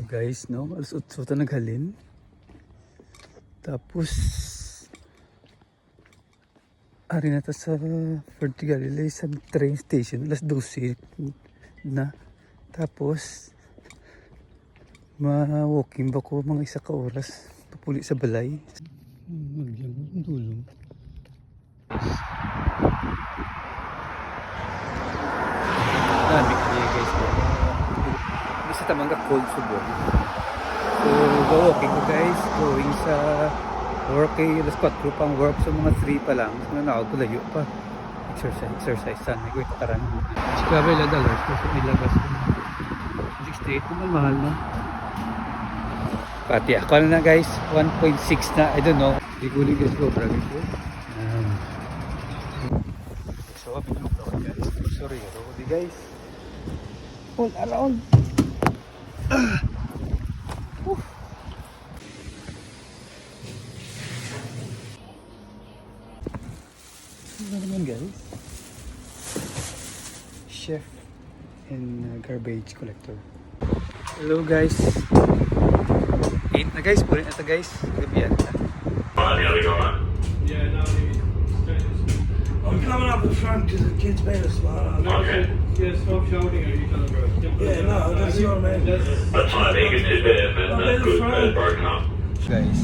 Guys, no, alas 8 ta naghalin. Tapos ari na ta sa Fort Galilei sa train station alas 12 na. Tapos ma-walking ba ko mga isa ka oras papuli sa balay. Magyang dulong. Dami kaya guys. Isa tamang ka cold subon. So, walking ko guys, going sa work kay alas 4 pang work, so mga 3 pa lang. So, nanawag ko layo pa. Exercise sana. Ikaw itaran. So, grabe lang dollars. So, ilagas ko. 68 naman mahal na. Pati ako na guys, 1.6 na. I don't know. Hindi ko guys ko. Grabe ko. So, pinulog ako guys. Sorry, di guys. All around. Ano naman guys? Chef and garbage collector. Hello guys. 8 na guys. Pulit na ito guys. Gabihan na. Yeah, no, I'm coming up the front because the kids made us laugh. Okay. Yeah, stop shouting at each other, bro. Yeah, no, that's what I mean. That's fine. They can sit there and good broken up. Guys.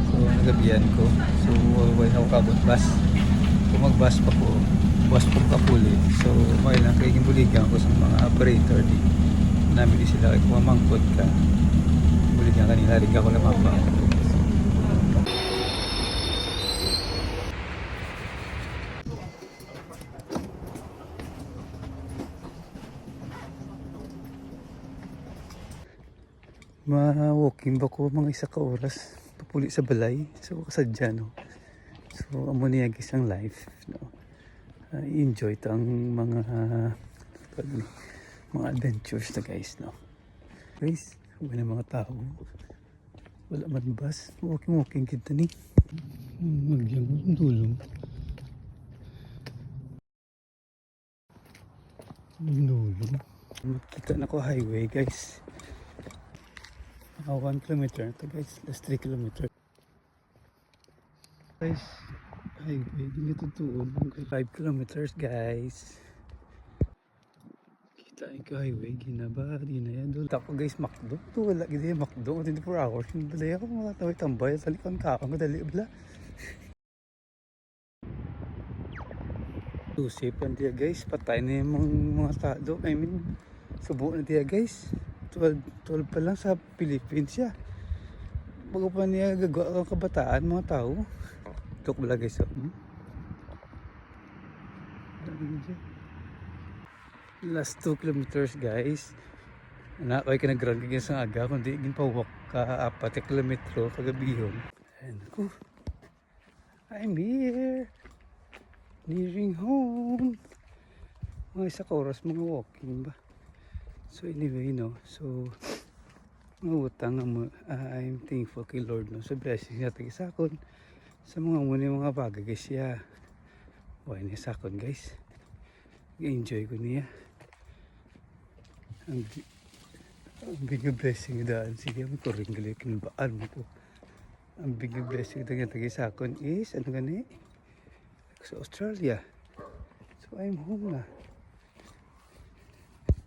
So, nagabihan ko. So, wala ako kabot bus. Kung mag-bus pa ko, bus po kapuli. So, okay lang. Kaya buligan ko sa mga operator di. Namin din sila. Kung mamangkot ka, buligan kanila. Riga ko naman pa. Ma-walking ba ko mga isa ka oras papuli sa balay. So, kasadya no. So, amo niya guys ang life, no. Enjoy tang mga adventures na guys, no. Guys, wala mga tao. Wala man bus. Walking kita ni. Magyang dulong. Dulong. Kita na ko highway guys. 1 kilometer ito guys. Last 3 kilometer. Guys, highway dito tuon 5 kilometers guys. Kita yung highway ginaba di na yan doon. Tako guys, McDo to wala gid McDo 24 hours yung balay ako mga taway tambay sa likon ka ang dali bla. Safe lang diya guys, patay na yung mga tado. I mean, subo na diya guys. 12 pa lang sa Philippines siya. Bago pa niya gagawa ang kabataan mga tao. Tok bala guys. Last 2 kilometers guys. Anak ko ay kinagrang kagyan sa aga. Kundi ginpawak ka 4 kilometro kagabihon. Ayan ako. I'm here. Nearing home. Mga isa ka oras mga walking ba. So anyway no. So utang I'm thankful kay Lord no. So blessings niya tagi sa akon. Sa mga bagay guys siya. Why niya sa akon guys. Enjoy ko niya. Ang big blessing daan siya. May kuring gali kinabaan mo ko. Ang big blessing niya tagi sa akon is ano gani? Sa Australia. So I'm home na.